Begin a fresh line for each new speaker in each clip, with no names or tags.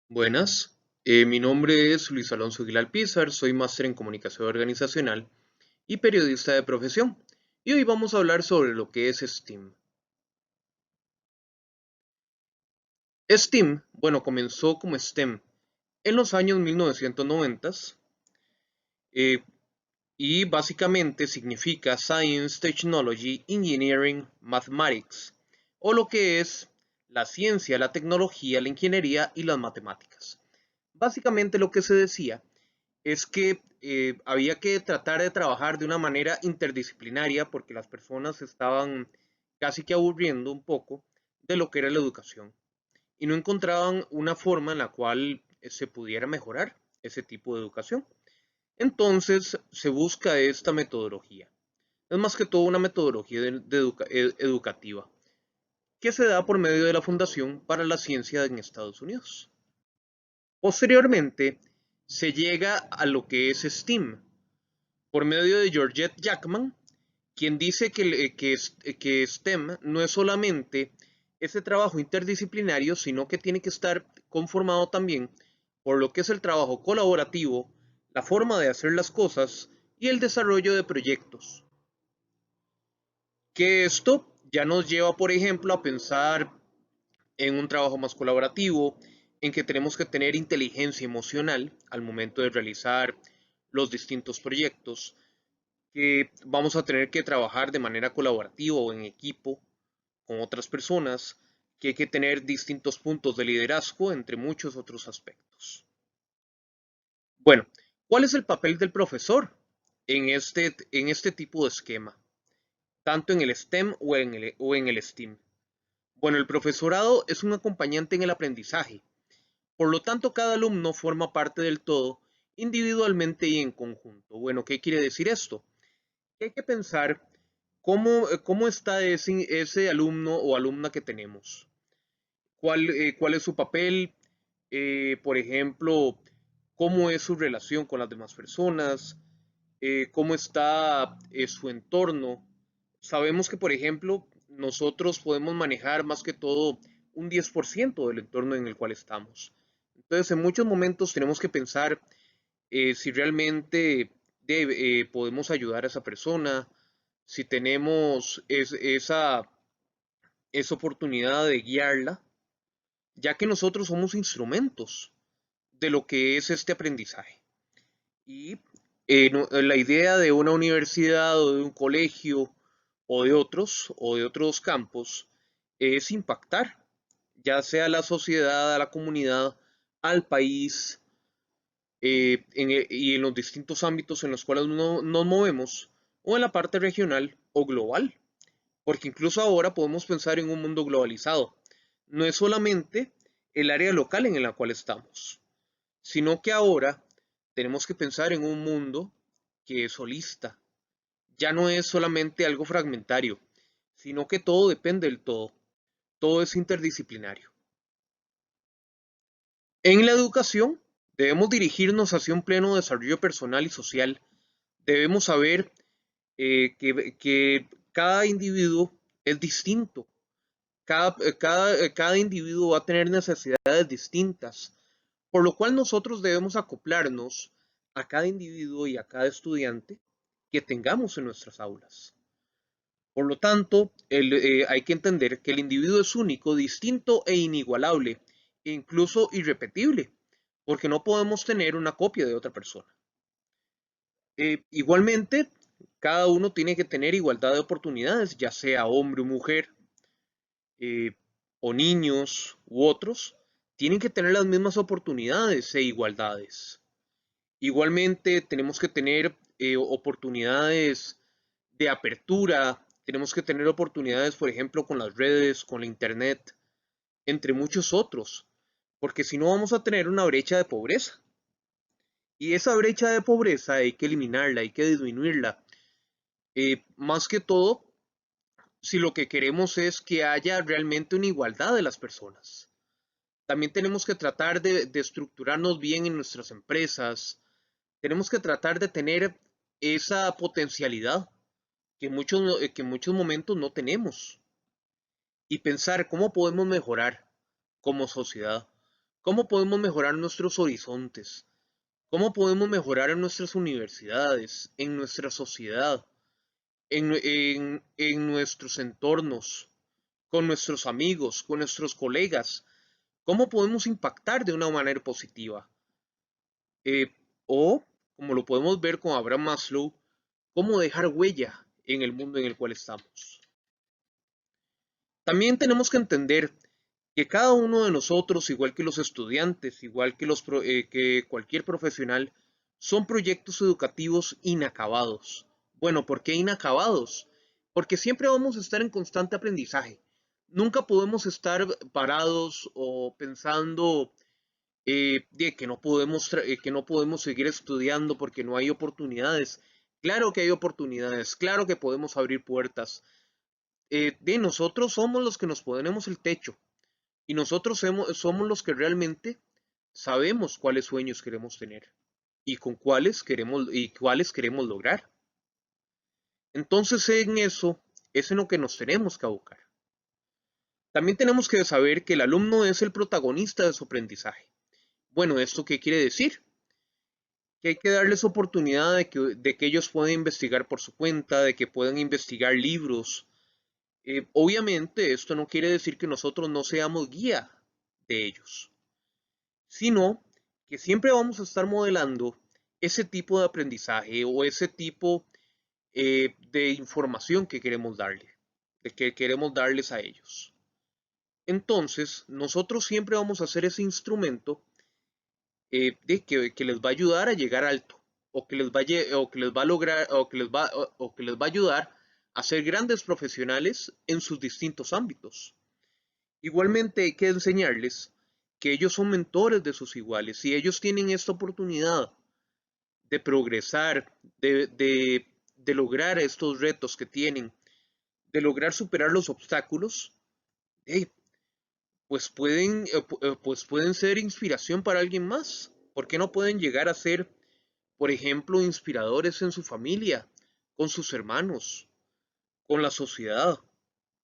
Buenas, mi nombre es Luis Alonso Aguilar Pizar, soy máster en comunicación organizacional y periodista de profesión. Y hoy vamos a hablar sobre lo que es STEAM. STEAM, bueno, comenzó como STEM en los años 1990 eh, y básicamente significa Science, Technology, Engineering, Mathematics, o lo que es la ciencia, la tecnología, la ingeniería y las matemáticas. Básicamente lo que se decía es que había que tratar de trabajar de una manera interdisciplinaria porque las personas estaban casi que aburriendo un poco de lo que era la educación y no encontraban una forma en la cual se pudiera mejorar ese tipo de educación. Entonces se busca esta metodología. Es más que todo una metodología educativa que se da por medio de la Fundación para la Ciencia en Estados Unidos. Posteriormente, se llega a lo que es STEAM, por medio de Georgette Jackman, quien dice que STEM no es solamente ese trabajo interdisciplinario, sino que tiene que estar conformado también por lo que es el trabajo colaborativo, la forma de hacer las cosas y el desarrollo de proyectos. Que esto ya nos lleva, por ejemplo, a pensar en un trabajo más colaborativo, en que tenemos que tener inteligencia emocional al momento de realizar los distintos proyectos, que vamos a tener que trabajar de manera colaborativa o en equipo con otras personas, que hay que tener distintos puntos de liderazgo, entre muchos otros aspectos. Bueno, ¿cuál es el papel del profesor en este tipo de esquema, tanto en el STEM o en el STEAM? Bueno, el profesorado es un acompañante en el aprendizaje. Por lo tanto, cada alumno forma parte del todo, individualmente y en conjunto. Bueno, ¿qué quiere decir esto? Que hay que pensar cómo está ese alumno o alumna que tenemos. ¿Cuál es su papel? Por ejemplo, ¿cómo es su relación con las demás personas? ¿Cómo está su entorno? Sabemos que, por ejemplo, nosotros podemos manejar más que todo un 10% del entorno en el cual estamos. Entonces, en muchos momentos tenemos que pensar si realmente podemos ayudar a esa persona, si tenemos esa oportunidad de guiarla, ya que nosotros somos instrumentos de lo que es este aprendizaje. Y la idea de una universidad o de un colegio o de otros campos es impactar, ya sea a la sociedad, a la comunidad, al país, y en los distintos ámbitos en los cuales nos movemos, o en la parte regional o global, porque incluso ahora podemos pensar en un mundo globalizado. No es solamente el área local en la cual estamos, sino que ahora tenemos que pensar en un mundo que es holista. Ya no es solamente algo fragmentario, sino que todo depende del todo. Todo es interdisciplinario. En la educación, debemos dirigirnos hacia un pleno desarrollo personal y social. Debemos saber que cada individuo es distinto. Cada individuo va a tener necesidades distintas, por lo cual nosotros debemos acoplarnos a cada individuo y a cada estudiante que tengamos en nuestras aulas. Por lo tanto, hay que entender que el individuo es único, distinto e inigualable, e incluso irrepetible, porque no podemos tener una copia de otra persona. Igualmente, cada uno tiene que tener igualdad de oportunidades, ya sea hombre o mujer, eh, o niños u otros, tienen que tener las mismas oportunidades e igualdades. Igualmente, tenemos que tener oportunidades de apertura, tenemos que tener oportunidades, por ejemplo, con las redes, con la internet, entre muchos otros, porque si no vamos a tener una brecha de pobreza. Y esa brecha de pobreza hay que eliminarla, hay que disminuirla. Más que todo, si lo que queremos es que haya realmente una igualdad de las personas. También tenemos que tratar de estructurarnos bien en nuestras empresas. Tenemos que tratar de tener esa potencialidad que en muchos momentos no tenemos. Y pensar cómo podemos mejorar como sociedad, ¿Cómo podemos mejorar nuestros horizontes? ¿Cómo podemos mejorar en nuestras universidades, en nuestra sociedad, en nuestros entornos, con nuestros amigos, con nuestros colegas? ¿Cómo podemos impactar de una manera positiva? Eh, o, como lo podemos ver con Abraham Maslow, ¿cómo dejar huella en el mundo en el cual estamos? También tenemos que entender que cada uno de nosotros, igual que los estudiantes, igual que, que cualquier profesional, son proyectos educativos inacabados. Bueno, ¿por qué inacabados? Porque siempre vamos a estar en constante aprendizaje. Nunca podemos estar parados o pensando de que no podemos seguir estudiando porque no hay oportunidades. Claro que hay oportunidades, claro que podemos abrir puertas. De nosotros somos los que nos ponemos el techo y nosotros somos los que realmente sabemos cuáles sueños queremos tener y con cuáles queremos lograr. Entonces en eso es en lo que nos tenemos que abocar. También tenemos que saber que el alumno es el protagonista de su aprendizaje. Bueno, ¿esto qué quiere decir? Que hay que darles oportunidad de que ellos puedan investigar por su cuenta, de que puedan investigar libros. Obviamente esto no quiere decir que nosotros no seamos guía de ellos, sino que siempre vamos a estar modelando ese tipo de aprendizaje o ese tipo de información que queremos darle, de que queremos darles a ellos. Entonces, nosotros siempre vamos a hacer ese instrumento que les va a ayudar a llegar alto, o que les va a lograr, o que les va a ayudar a ser grandes profesionales en sus distintos ámbitos. Igualmente hay que enseñarles que ellos son mentores de sus iguales y ellos tienen esta oportunidad de progresar, de lograr estos retos que tienen, de lograr superar los obstáculos, hey, pues pueden ser inspiración para alguien más. ¿Por qué no pueden llegar a ser, por ejemplo, inspiradores en su familia, con sus hermanos, con la sociedad,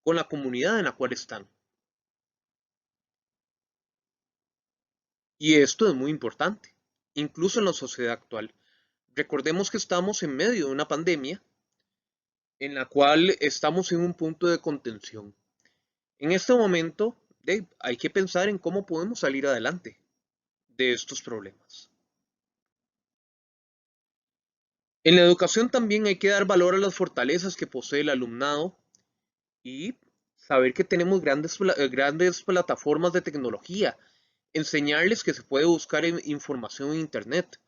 con la comunidad en la cual están? Y esto es muy importante, incluso en la sociedad actual. Recordemos que estamos en medio de una pandemia en la cual estamos en un punto de contención. En este momento, hay que pensar en cómo podemos salir adelante de estos problemas. En la educación también hay que dar valor a las fortalezas que posee el alumnado y saber que tenemos grandes plataformas de tecnología, enseñarles que se puede buscar información en Internet,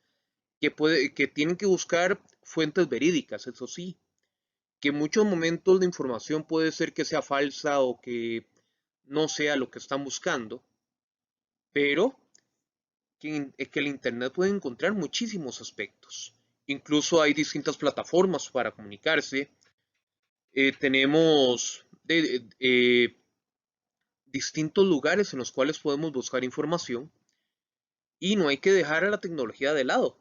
que tienen que buscar fuentes verídicas, eso sí, que en muchos momentos la información puede ser que sea falsa o que no sea lo que están buscando, pero que el Internet puede encontrar muchísimos aspectos. Incluso hay distintas plataformas para comunicarse. Tenemos distintos lugares en los cuales podemos buscar información y no hay que dejar a la tecnología de lado.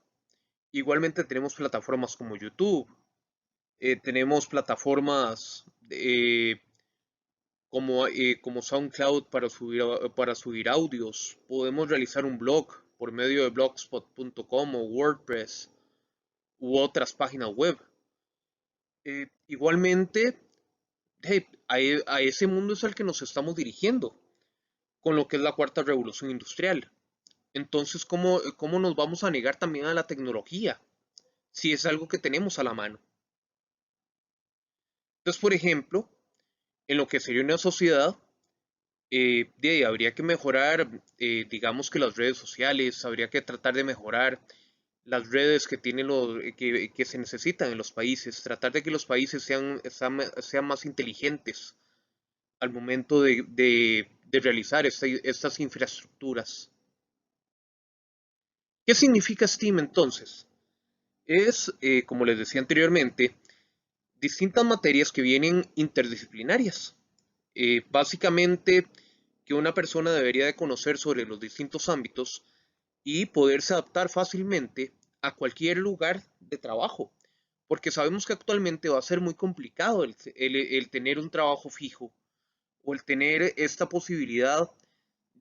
Igualmente tenemos plataformas como YouTube, tenemos plataformas como SoundCloud para subir audios. Podemos realizar un blog por medio de blogspot.com o WordPress u otras páginas web. Igualmente, a ese mundo es al que nos estamos dirigiendo con lo que es la cuarta revolución industrial. Entonces, ¿cómo nos vamos a negar también a la tecnología si es algo que tenemos a la mano? Entonces, por ejemplo, en lo que sería una sociedad, de ahí habría que mejorar, digamos que las redes sociales, habría que tratar de mejorar las redes que tienen que se necesitan en los países, tratar de que los países sean más inteligentes al momento de realizar estas infraestructuras. ¿Qué significa STEAM entonces? Es, como les decía anteriormente, distintas materias que vienen interdisciplinarias. Básicamente, que una persona debería de conocer sobre los distintos ámbitos y poderse adaptar fácilmente a cualquier lugar de trabajo. Porque sabemos que actualmente va a ser muy complicado el tener un trabajo fijo o el tener esta posibilidad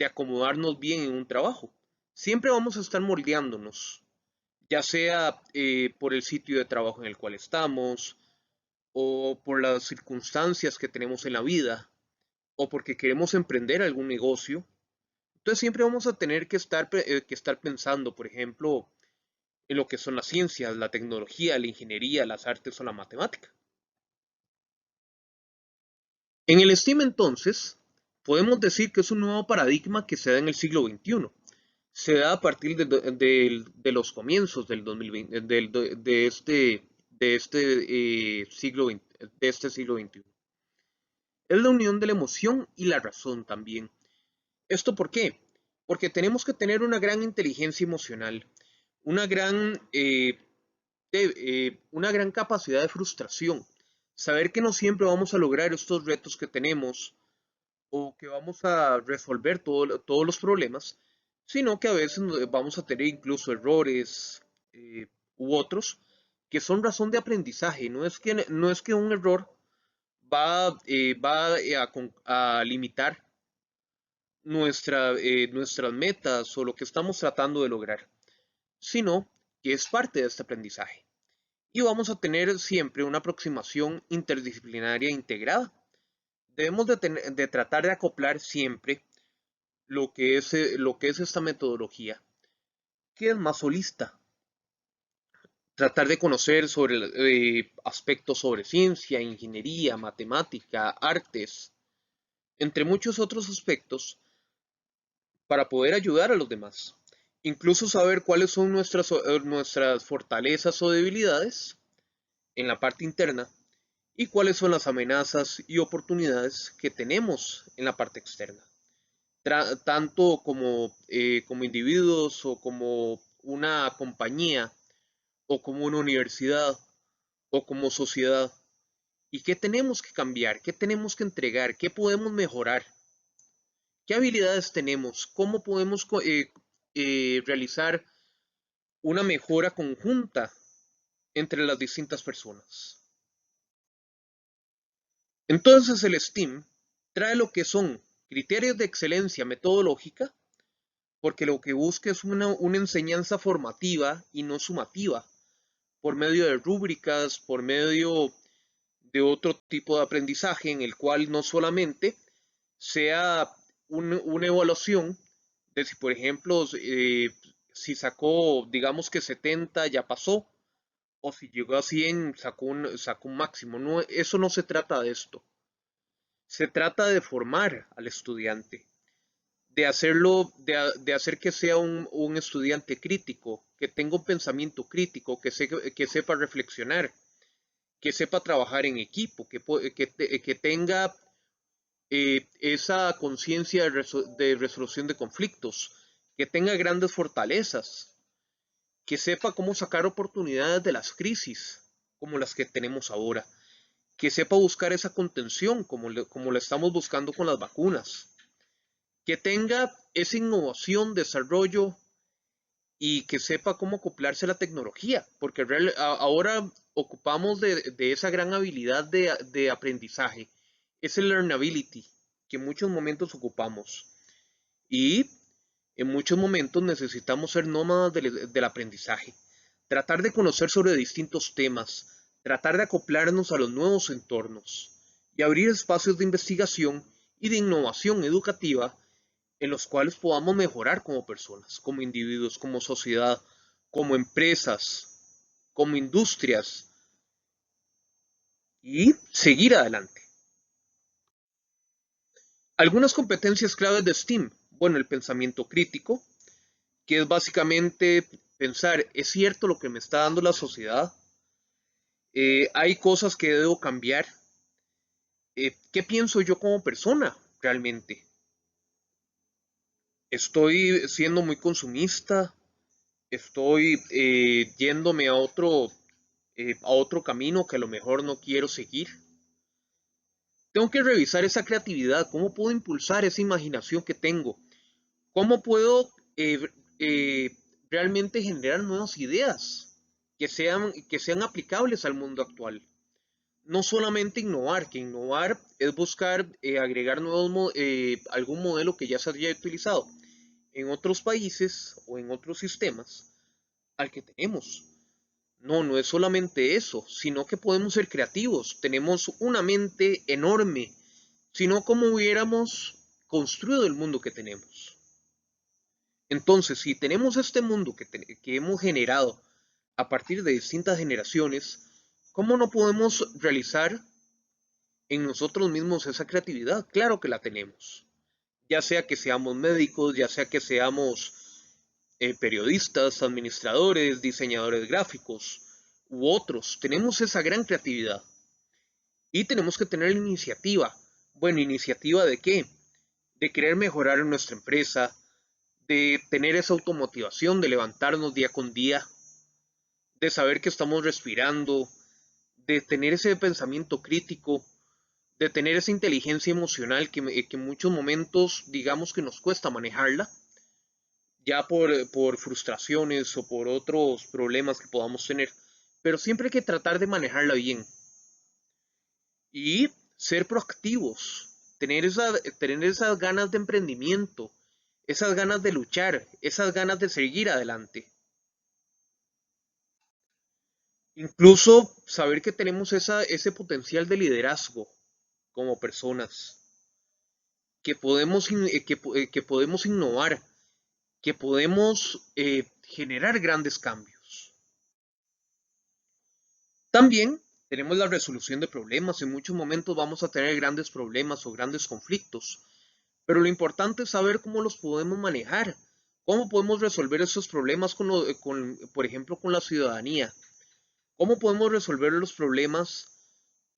de acomodarnos bien en un trabajo. Siempre vamos a estar moldeándonos, ya sea por el sitio de trabajo en el cual estamos, o por las circunstancias que tenemos en la vida, o porque queremos emprender algún negocio. Entonces siempre vamos a tener que estar pensando, por ejemplo, en lo que son las ciencias, la tecnología, la ingeniería, las artes o la matemática. En el STEAM entonces, podemos decir que es un nuevo paradigma que se da en el siglo XXI. Se da a partir de los comienzos del 2020, de este siglo XXI. Es la unión de la emoción y la razón también. ¿Esto por qué? Porque tenemos que tener una gran inteligencia emocional, una gran, una gran capacidad de frustración, saber que no siempre vamos a lograr estos retos que tenemos o que vamos a resolver todos los problemas, sino que a veces vamos a tener incluso errores u otros que son razón de aprendizaje. No es que un error va a limitar nuestras metas o lo que estamos tratando de lograr, sino que es parte de este aprendizaje. Y vamos a tener siempre una aproximación interdisciplinaria integrada. Debemos de tratar de acoplar siempre lo que es esta metodología, que es más holista. Tratar de conocer sobre aspectos sobre ciencia, ingeniería, matemática, artes, entre muchos otros aspectos, para poder ayudar a los demás. Incluso saber cuáles son nuestras fortalezas o debilidades en la parte interna y cuáles son las amenazas y oportunidades que tenemos en la parte externa. Tanto como individuos o como una compañía o como una universidad o como sociedad. ¿Y qué tenemos que cambiar? ¿Qué tenemos que entregar? ¿Qué podemos mejorar? ¿Qué habilidades tenemos? ¿Cómo podemos realizar una mejora conjunta entre las distintas personas? Entonces el STEAM trae lo que son criterios de excelencia metodológica, porque lo que busca es una enseñanza formativa y no sumativa, por medio de rúbricas, por medio de otro tipo de aprendizaje en el cual no solamente sea una evaluación de si, por ejemplo, si sacó, digamos que 70 ya pasó, o si llegó a 100 sacó un máximo. No, eso no se trata de esto. Se trata de formar al estudiante, de de hacer que sea un estudiante crítico, que tenga un pensamiento crítico, que sepa reflexionar, que sepa trabajar en equipo, que tenga esa conciencia de resolución de conflictos, que tenga grandes fortalezas, que sepa cómo sacar oportunidades de las crisis, como las que tenemos ahora, que sepa buscar esa contención, como la estamos buscando con las vacunas, que tenga esa innovación, desarrollo y que sepa cómo acoplarse a la tecnología, porque ahora ocupamos de esa gran habilidad de aprendizaje, ese learnability que en muchos momentos ocupamos y en muchos momentos necesitamos ser nómadas del aprendizaje, tratar de conocer sobre distintos temas, tratar de acoplarnos a los nuevos entornos y abrir espacios de investigación y de innovación educativa en los cuales podamos mejorar como personas, como individuos, como sociedad, como empresas, como industrias y seguir adelante. Algunas competencias claves de STEAM. Bueno, el pensamiento crítico, que es básicamente pensar, ¿es cierto lo que me está dando la sociedad? ¿Hay cosas que debo cambiar? ¿Qué pienso yo como persona realmente? ¿Estoy siendo muy consumista? ¿Estoy yéndome a otro camino que a lo mejor no quiero seguir? Tengo que revisar esa creatividad, cómo puedo impulsar esa imaginación que tengo, cómo puedo eh, realmente generar nuevas ideas que sean aplicables al mundo actual. no solamente innovar, que innovar es buscar agregar algún modelo que ya se haya utilizado en otros países o en otros sistemas al que tenemos. No, no es solamente eso, sino que podemos ser creativos. Tenemos una mente enorme, sino como hubiéramos construido el mundo que tenemos. Entonces, si tenemos este mundo que hemos generado a partir de distintas generaciones, ¿cómo no podemos realizar en nosotros mismos esa creatividad? Claro que la tenemos. Ya sea que seamos médicos, ya sea que seamos periodistas, administradores, diseñadores gráficos u otros. Tenemos esa gran creatividad y tenemos que tener iniciativa. Bueno, ¿iniciativa de qué? De querer mejorar en nuestra empresa, de tener esa automotivación, de levantarnos día con día, de saber que estamos respirando, de tener ese pensamiento crítico, de tener esa inteligencia emocional que en muchos momentos digamos que nos cuesta manejarla, ya por frustraciones o por otros problemas que podamos tener, pero siempre hay que tratar de manejarla bien y ser proactivos, tener esas ganas de emprendimiento, esas ganas de luchar, esas ganas de seguir adelante. Incluso saber que tenemos ese potencial de liderazgo como personas, que podemos innovar, que podemos generar grandes cambios. También tenemos la resolución de problemas. En muchos momentos vamos a tener grandes problemas o grandes conflictos, pero lo importante es saber cómo los podemos manejar, cómo podemos resolver esos problemas por ejemplo, con la ciudadanía, cómo podemos resolver los problemas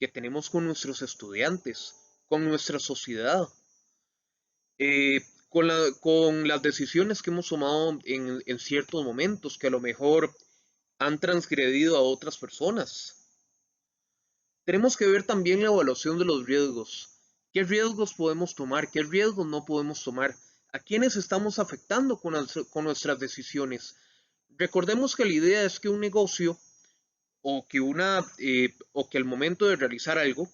que tenemos con nuestros estudiantes, con nuestra sociedad, con las decisiones que hemos tomado en ciertos momentos que a lo mejor han transgredido a otras personas. Tenemos que ver también la evaluación de los riesgos. ¿Qué riesgos podemos tomar? ¿Qué riesgos no podemos tomar? ¿A quiénes estamos afectando con nuestras decisiones? Recordemos que la idea es que un negocio o que al momento de realizar algo,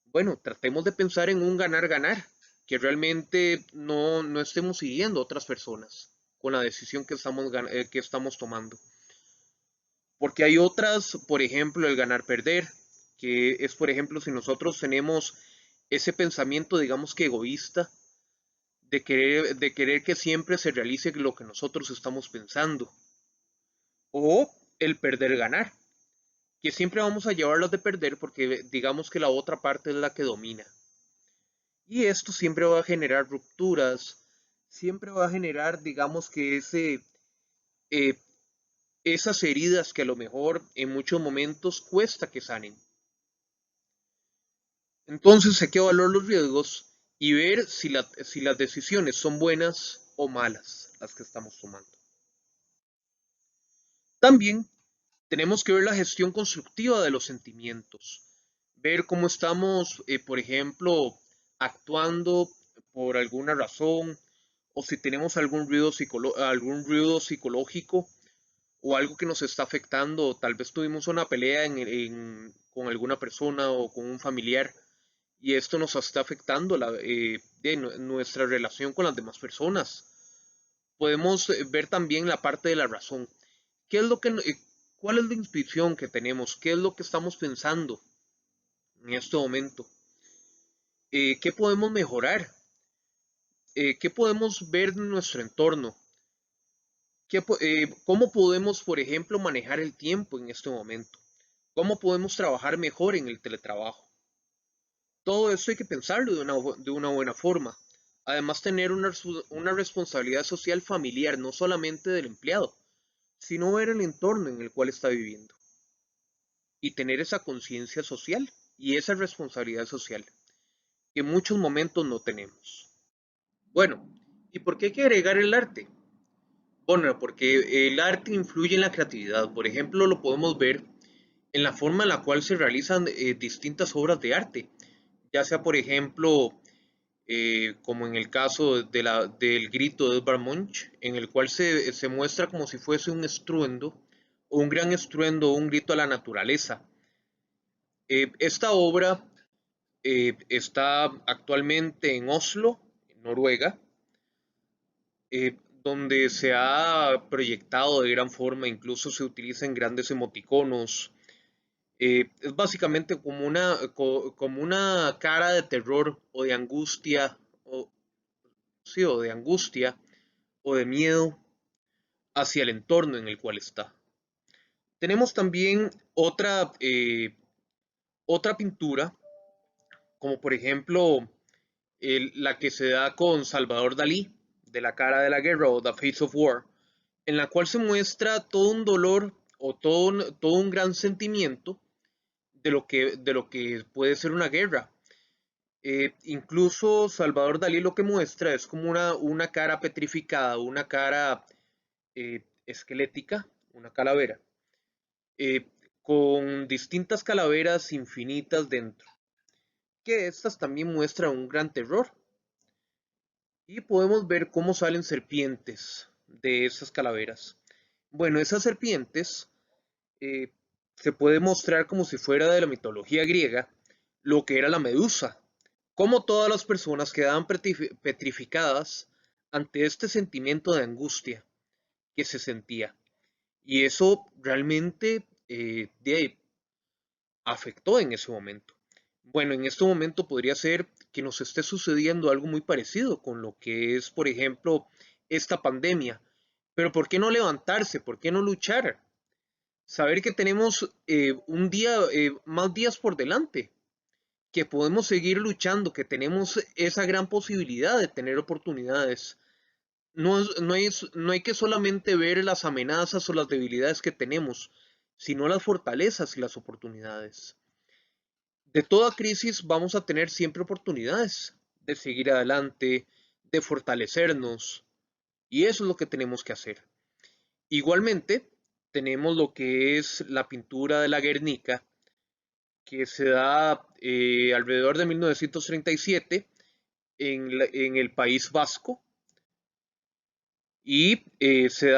bueno, tratemos de pensar en un ganar-ganar, que realmente no estemos siguiendo a otras personas con la decisión que estamos tomando. Porque hay otras, por ejemplo, el ganar-perder, que es, por ejemplo, si nosotros tenemos ese pensamiento, digamos que egoísta, de querer que siempre se realice lo que nosotros estamos pensando. O el perder-ganar, que siempre vamos a llevarlas de perder porque digamos que la otra parte es la que domina. Y esto siempre va a generar rupturas, siempre va a generar, digamos que eh, esas heridas que a lo mejor en muchos momentos cuesta que sanen. Entonces hay que evaluar los riesgos y ver si las decisiones son buenas o malas las que estamos tomando. También tenemos que ver la gestión constructiva de los sentimientos, ver cómo estamos, por ejemplo, actuando por alguna razón o si tenemos algún ruido psicológico o algo que nos está afectando, tal vez tuvimos una pelea con alguna persona o con un familiar y esto nos está afectando nuestra relación con las demás personas. Podemos ver también la parte de la razón. ¿Qué es cuál es la intuición que tenemos? ¿Qué es lo que estamos pensando en este momento? ¿Qué podemos mejorar? ¿Qué podemos ver en nuestro entorno? ¿Cómo podemos, por ejemplo, manejar el tiempo en este momento? ¿Cómo podemos trabajar mejor en el teletrabajo? Todo esto hay que pensarlo de una buena forma. Además, tener una responsabilidad social familiar, no solamente del empleado, sino ver el entorno en el cual está viviendo. Y tener esa conciencia social y esa responsabilidad social, que en muchos momentos no tenemos. Bueno, ¿y por qué hay que agregar el arte? Bueno, porque el arte influye en la creatividad. Por ejemplo, lo podemos ver en la forma en la cual se realizan distintas obras de arte, ya sea, por ejemplo, como en el caso del grito de Edvard Munch, en el cual se muestra como si fuese un estruendo, o un gran estruendo, o un grito a la naturaleza. Esta obra está actualmente en Oslo, en Noruega, donde se ha proyectado de gran forma, incluso se utilizan grandes emoticonos. Es básicamente como una cara de terror o de angustia, o, sí, o de angustia o de miedo hacia el entorno en el cual está. Tenemos también otra pintura, como por ejemplo la que se da con Salvador Dalí, de la cara de la guerra o The Face of War, en la cual se muestra todo un dolor o todo un gran sentimiento de lo que puede ser una guerra. Incluso Salvador Dalí lo que muestra es como una cara petrificada, una cara esquelética, una calavera, eh, con distintas calaveras infinitas dentro, que estas también muestran un gran terror. Y podemos ver cómo salen serpientes de esas calaveras. Bueno, esas serpientes eh, se puede mostrar como si fuera de la mitología griega lo que era la medusa, como todas las personas quedaban petrificadas ante este sentimiento de angustia que se sentía. Y eso realmente afectó en ese momento. Bueno, en este momento podría ser que nos esté sucediendo algo muy parecido con lo que es, por ejemplo, esta pandemia. Pero ¿por qué no levantarse? ¿Por qué no luchar? Saber que tenemos más días por delante, que podemos seguir luchando, que tenemos esa gran posibilidad de tener oportunidades. No hay que solamente ver las amenazas o las debilidades que tenemos, sino las fortalezas y las oportunidades. De toda crisis vamos a tener siempre oportunidades de seguir adelante, de fortalecernos, y eso es lo que tenemos que hacer. Igualmente, tenemos lo que es la pintura de la Guernica, que se da alrededor de 1937 en el País Vasco, y se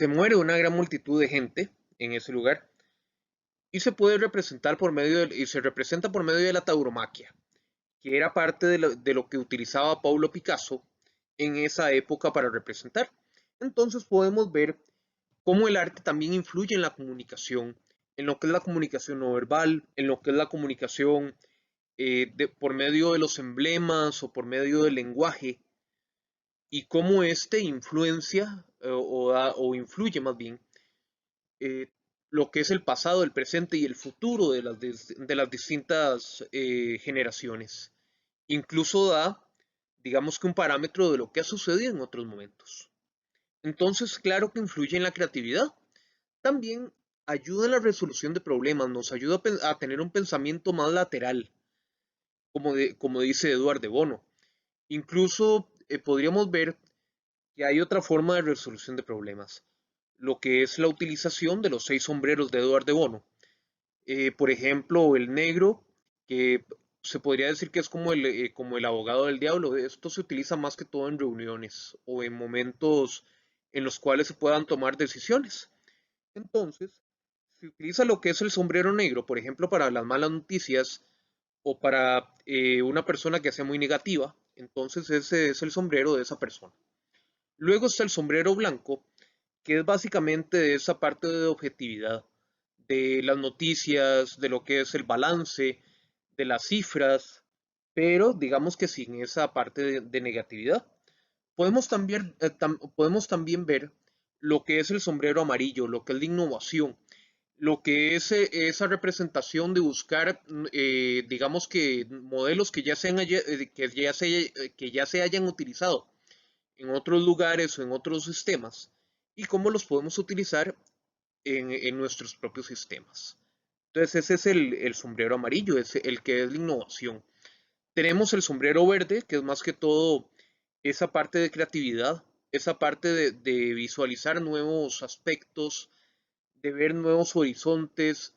muere una gran multitud de gente en ese lugar, y se representa por medio de la tauromaquia, que era parte de lo que utilizaba Pablo Picasso en esa época para representar. Entonces podemos ver cómo el arte también influye en la comunicación, en lo que es la comunicación no verbal, en lo que es la comunicación por medio de los emblemas o por medio del lenguaje, y cómo este influencia o influye más bien eh, lo que es el pasado, el presente y el futuro de las distintas generaciones. Incluso da, digamos que un parámetro de lo que ha sucedido en otros momentos. Entonces, claro que influye en la creatividad. También ayuda en la resolución de problemas, nos ayuda a tener un pensamiento más lateral, como dice Eduard de Bono. Incluso podríamos ver que hay otra forma de resolución de problemas, lo que es la utilización de los 6 sombreros de Eduard de Bono. Por ejemplo, el negro, que se podría decir que es como el abogado del diablo. Esto se utiliza más que todo en reuniones o en momentos en los cuales se puedan tomar decisiones. Entonces, se utiliza lo que es el sombrero negro, por ejemplo, para las malas noticias o para una persona que sea muy negativa. Entonces, ese es el sombrero de esa persona. Luego está el sombrero blanco, que es básicamente de esa parte de objetividad, de las noticias, de lo que es el balance, de las cifras, pero digamos que sin esa parte de negatividad. Podemos también ver lo que es el sombrero amarillo, lo que es la innovación, lo que es esa representación de buscar, digamos que modelos que ya se hayan utilizado en otros lugares o en otros sistemas, y cómo los podemos utilizar en nuestros propios sistemas. Entonces ese es el sombrero amarillo, es el que es la innovación. Tenemos el sombrero verde, que es más que todo esa parte de creatividad, esa parte de visualizar nuevos aspectos, de ver nuevos horizontes,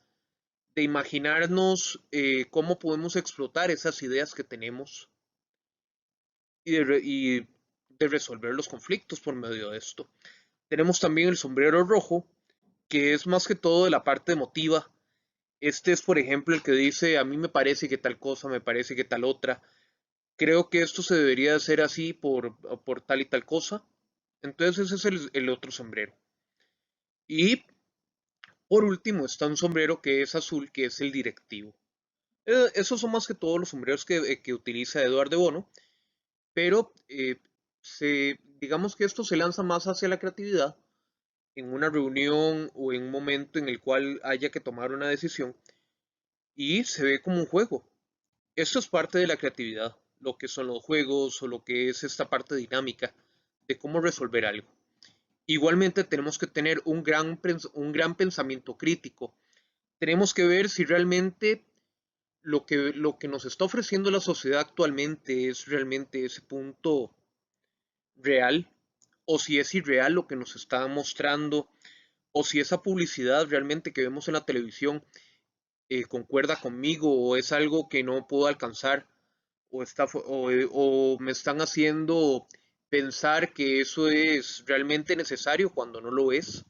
de imaginarnos cómo podemos explotar esas ideas que tenemos y de resolver los conflictos por medio de esto. Tenemos también el sombrero rojo, que es más que todo de la parte emotiva. Este es, por ejemplo, el que dice, a mí me parece que tal cosa, me parece que tal otra. Creo que esto se debería hacer así por tal y tal cosa. Entonces ese es el otro sombrero. Y por último está un sombrero que es azul, que es el directivo. Esos son más que todos los sombreros que utiliza Eduardo de Bono, pero digamos que esto se lanza más hacia la creatividad en una reunión o en un momento en el cual haya que tomar una decisión y se ve como un juego. Esto es parte de la creatividad, lo que son los juegos o lo que es esta parte dinámica de cómo resolver algo. Igualmente tenemos que tener un gran pensamiento crítico. Tenemos que ver si realmente lo que nos está ofreciendo la sociedad actualmente es realmente ese punto real o si es irreal lo que nos está mostrando o si esa publicidad realmente que vemos en la televisión concuerda conmigo o es algo que no puedo alcanzar o me están haciendo pensar que eso es realmente necesario cuando no lo es.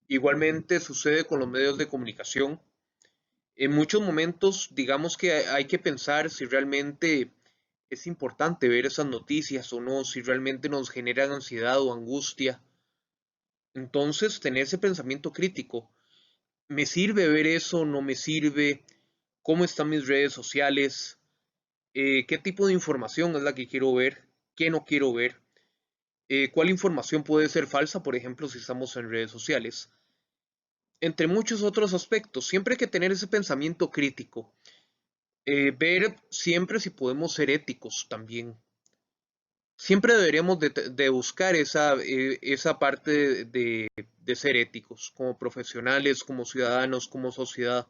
Igualmente sucede con los medios de comunicación. En muchos momentos, digamos que hay que pensar si realmente es importante ver esas noticias o no, si realmente nos generan ansiedad o angustia. Entonces, tener ese pensamiento crítico. ¿Me sirve ver eso? ¿No me sirve? ¿Cómo están mis redes sociales? ¿Qué tipo de información es la que quiero ver? ¿Qué no quiero ver? ¿Cuál información puede ser falsa, por ejemplo, si estamos en redes sociales? Entre muchos otros aspectos, siempre hay que tener ese pensamiento crítico. Ver siempre si podemos ser éticos también. Siempre deberíamos de buscar esa parte de ser éticos, como profesionales, como ciudadanos, como sociedad,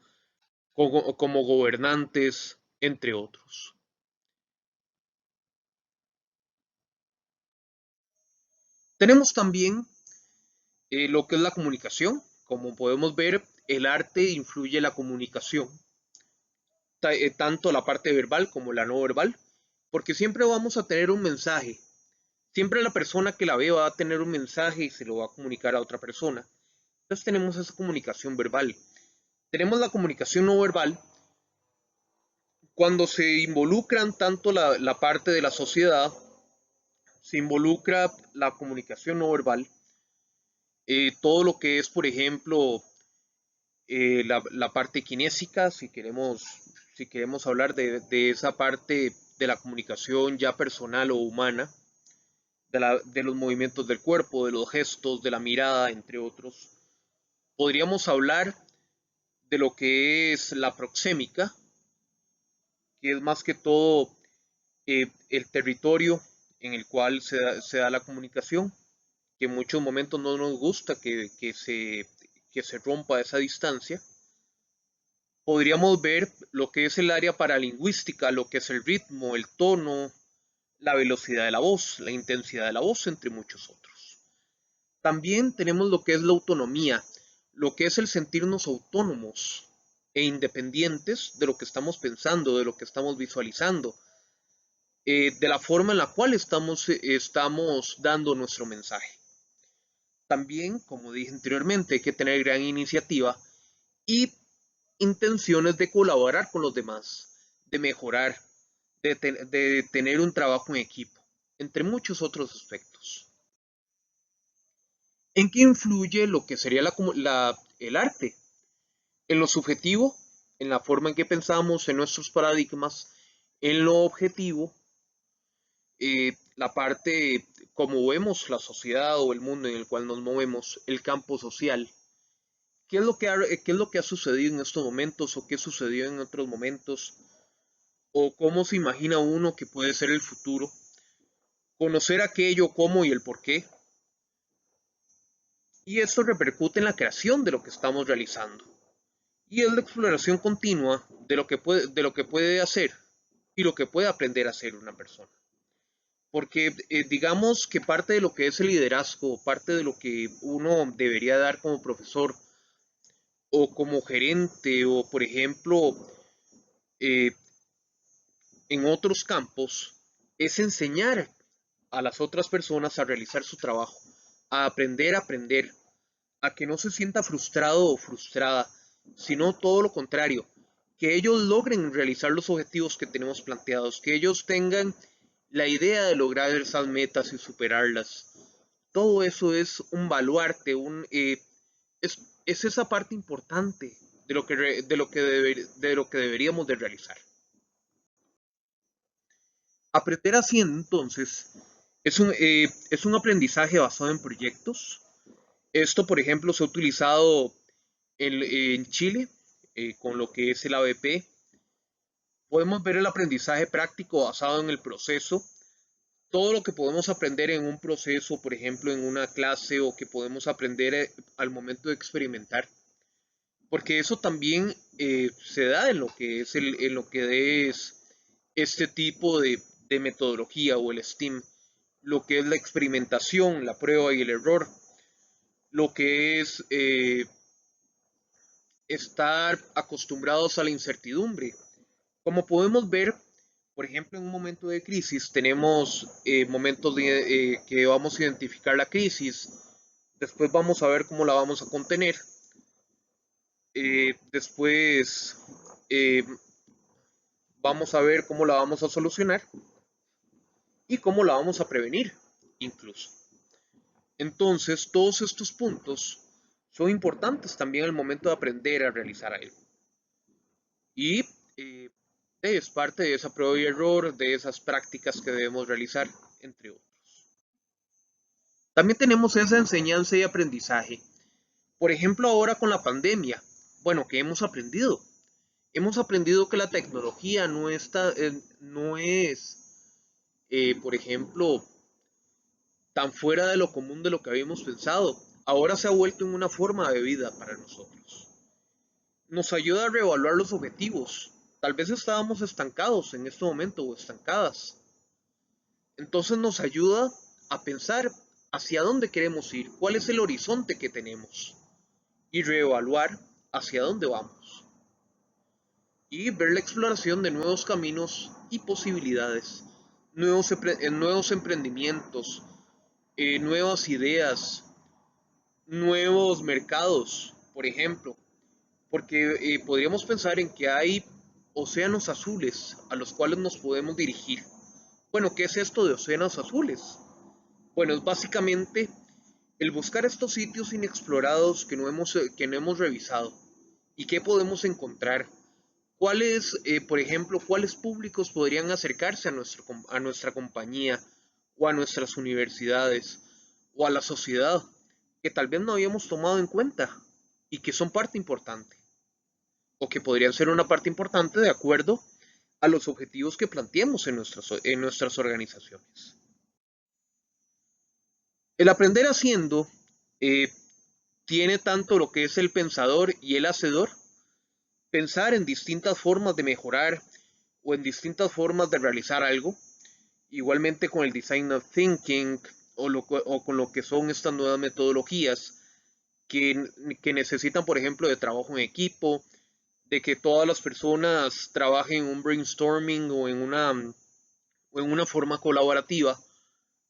como gobernantes, entre otros. Tenemos también lo que es la comunicación. Como podemos ver, el arte influye en la comunicación, tanto la parte verbal como la no verbal, porque siempre vamos a tener un mensaje. Siempre la persona que la ve va a tener un mensaje y se lo va a comunicar a otra persona. Entonces tenemos esa comunicación verbal. Tenemos la comunicación no verbal cuando se involucran tanto la parte de la sociedad, se involucra la comunicación no verbal, todo lo que es, por ejemplo, la parte kinésica, si queremos hablar de esa parte de la comunicación ya personal o humana, de los movimientos del cuerpo, de los gestos, de la mirada, entre otros. Podríamos hablar de lo que es la proxémica, que es más que todo el territorio en el cual se da la comunicación, que en muchos momentos no nos gusta que se rompa esa distancia. Podríamos ver lo que es el área paralingüística, lo que es el ritmo, el tono, la velocidad de la voz, la intensidad de la voz, entre muchos otros. También tenemos lo que es la autonomía, lo que es el sentirnos autónomos e independientes de lo que estamos pensando, de lo que estamos visualizando, de la forma en la cual estamos dando nuestro mensaje. También, como dije anteriormente, hay que tener gran iniciativa y intenciones de colaborar con los demás, de mejorar, de tener un trabajo en equipo, entre muchos otros aspectos. ¿En qué influye lo que sería el arte? En lo subjetivo, en la forma en que pensamos, en nuestros paradigmas, en lo objetivo, la parte como vemos la sociedad o el mundo en el cual nos movemos, el campo social. ¿Qué es lo que ha sucedido en estos momentos o qué sucedió en otros momentos? ¿O cómo se imagina uno que puede ser el futuro? Conocer aquello, cómo y el por qué. Y esto repercute en la creación de lo que estamos realizando. Y es la exploración continua de lo que puede hacer y lo que puede aprender a hacer una persona. Porque digamos que parte de lo que es el liderazgo, parte de lo que uno debería dar como profesor o como gerente o por ejemplo eh, en otros campos es enseñar a las otras personas a realizar su trabajo, a aprender, a que no se sienta frustrado o frustrada, sino todo lo contrario, que ellos logren realizar los objetivos que tenemos planteados, que ellos tengan la idea de lograr esas metas y superarlas. Todo eso es un baluarte, es, es esa parte importante de lo que deberíamos de realizar. Aprender haciendo, entonces, es un aprendizaje basado en proyectos. Esto, por ejemplo, se ha utilizado en Chile con lo que es el ABP. Podemos ver el aprendizaje práctico basado en el proceso. Todo lo que podemos aprender en un proceso, por ejemplo, en una clase o que podemos aprender al momento de experimentar. Porque eso también se da en lo que es, en lo que es este tipo de metodología o el STEAM, lo que es la experimentación, la prueba y el error, lo que es estar acostumbrados a la incertidumbre. Como podemos ver, por ejemplo, en un momento de crisis tenemos momentos que vamos a identificar la crisis, después vamos a ver cómo la vamos a contener, después eh, vamos a ver cómo la vamos a solucionar y cómo la vamos a prevenir incluso. Entonces, todos estos puntos son importantes también al momento de aprender a realizar algo. Y eh, es parte de esa prueba y error, de esas prácticas que debemos realizar, entre otros. También tenemos esa enseñanza y aprendizaje. Por ejemplo, ahora con la pandemia, bueno, ¿qué hemos aprendido? Hemos aprendido que la tecnología no es por ejemplo, tan fuera de lo común de lo que habíamos pensado. Ahora se ha vuelto en una forma de vida para nosotros. Nos ayuda a reevaluar los objetivos. Tal vez estábamos estancados en este momento o estancadas. Entonces nos ayuda a pensar hacia dónde queremos ir, cuál es el horizonte que tenemos y reevaluar hacia dónde vamos. Y ver la exploración de nuevos caminos y posibilidades, nuevos emprendimientos, nuevas ideas, nuevos mercados, por ejemplo, porque podríamos pensar en que hay océanos azules a los cuales nos podemos dirigir. Bueno, ¿qué es esto de océanos azules? Bueno, es básicamente el buscar estos sitios inexplorados que no hemos revisado y qué podemos encontrar. ¿Cuáles, por ejemplo, cuáles públicos podrían acercarse a nuestra compañía o a nuestras universidades o a la sociedad que tal vez no habíamos tomado en cuenta y que son parte importante o que podrían ser una parte importante de acuerdo a los objetivos que planteemos en nuestras organizaciones? El aprender haciendo eh, tiene tanto lo que es el pensador y el hacedor, pensar en distintas formas de mejorar o en distintas formas de realizar algo, igualmente con el design of thinking o con lo que son estas nuevas metodologías que necesitan, por ejemplo, de trabajo en equipo, de que todas las personas trabajen en un brainstorming o en una forma colaborativa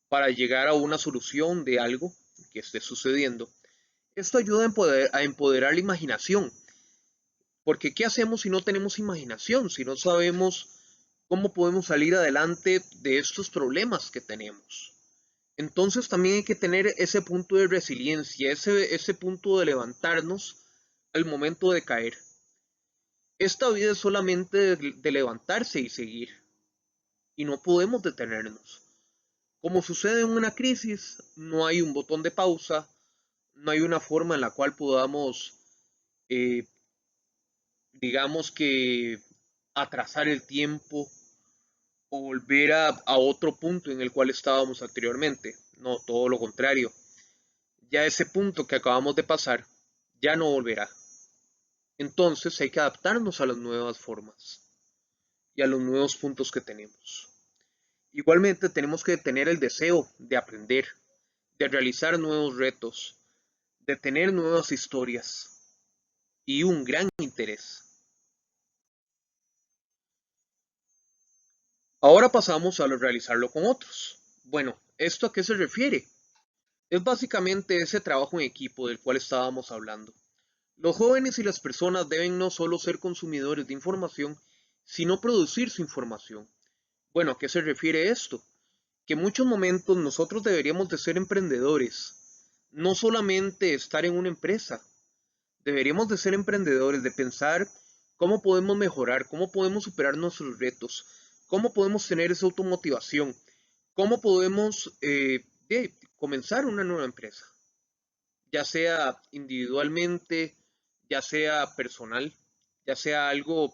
para llegar a una solución de algo que esté sucediendo. Esto ayuda a empoderar la imaginación, porque ¿qué hacemos si no tenemos imaginación? Si no sabemos cómo podemos salir adelante de estos problemas que tenemos. Entonces también hay que tener ese punto de resiliencia, ese punto de levantarnos al momento de caer. Esta vida es solamente de levantarse y seguir, y no podemos detenernos. Como sucede en una crisis, no hay un botón de pausa, no hay una forma en la cual podamos, eh, digamos que, atrasar el tiempo o volver a otro punto en el cual estábamos anteriormente. No, todo lo contrario. Ya ese punto que acabamos de pasar ya no volverá. Entonces hay que adaptarnos a las nuevas formas y a los nuevos puntos que tenemos. Igualmente tenemos que tener el deseo de aprender, de realizar nuevos retos, de tener nuevas historias y un gran interés. Ahora pasamos a realizarlo con otros. Bueno, ¿esto a qué se refiere? Es básicamente ese trabajo en equipo del cual estábamos hablando. Los jóvenes y las personas deben no solo ser consumidores de información, sino producir su información. Bueno, ¿a qué se refiere esto? Que en muchos momentos nosotros deberíamos de ser emprendedores, no solamente estar en una empresa. Deberíamos de ser emprendedores, de pensar cómo podemos mejorar, cómo podemos superar nuestros retos, cómo podemos tener esa automotivación, cómo podemos comenzar una nueva empresa, ya sea individualmente, ya sea personal, ya sea algo,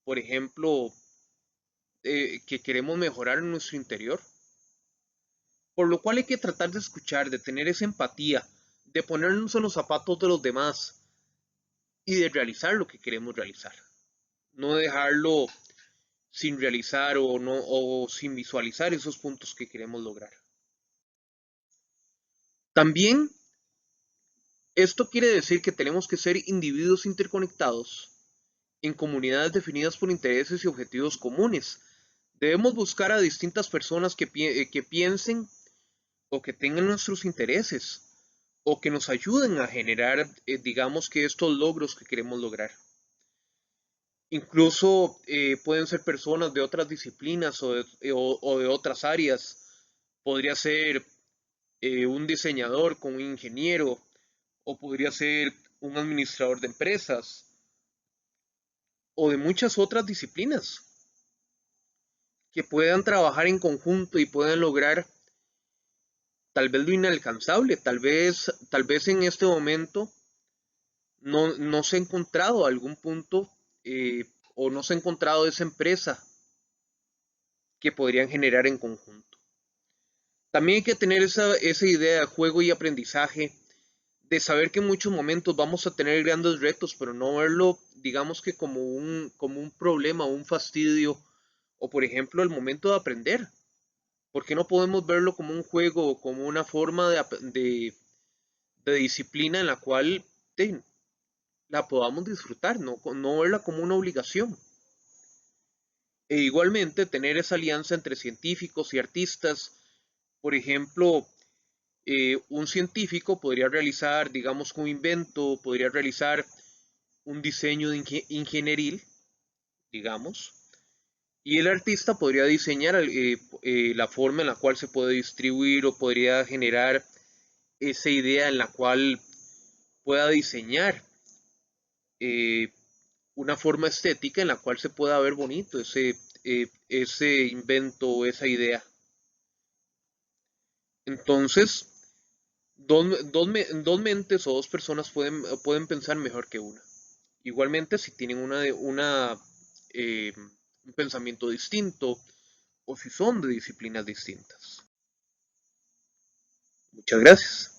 por ejemplo, que queremos mejorar en nuestro interior. Por lo cual hay que tratar de escuchar, de tener esa empatía, de ponernos en los zapatos de los demás y de realizar lo que queremos realizar. No dejarlo sin realizar o, no, o sin visualizar esos puntos que queremos lograr. También esto quiere decir que tenemos que ser individuos interconectados en comunidades definidas por intereses y objetivos comunes. Debemos buscar a distintas personas que piensen o que tengan nuestros intereses o que nos ayuden a generar, digamos que estos logros que queremos lograr. Incluso pueden ser personas de otras disciplinas o de otras áreas. Podría ser un diseñador con un ingeniero o podría ser un administrador de empresas o de muchas otras disciplinas que puedan trabajar en conjunto y puedan lograr tal vez lo inalcanzable, tal vez en este momento no se ha encontrado algún punto o no se ha encontrado esa empresa que podrían generar en conjunto. También hay que tener esa idea de juego y aprendizaje, de saber que en muchos momentos vamos a tener grandes retos, pero no verlo, digamos que como un problema, un fastidio, o por ejemplo el momento de aprender. ¿Por qué no podemos verlo como un juego o como una forma de disciplina en la cual la podamos disfrutar, no verla como una obligación? E igualmente tener esa alianza entre científicos y artistas. Por ejemplo, un científico podría realizar, digamos, un invento, podría realizar un diseño ingenieril, digamos, y el artista podría diseñar la forma en la cual se puede distribuir o podría generar esa idea en la cual pueda diseñar eh, una forma estética en la cual se pueda ver bonito ese invento o esa idea. Entonces, dos mentes o dos personas pueden pensar mejor que una. Igualmente, si tienen eh, un pensamiento distinto o si son de disciplinas distintas. Muchas gracias.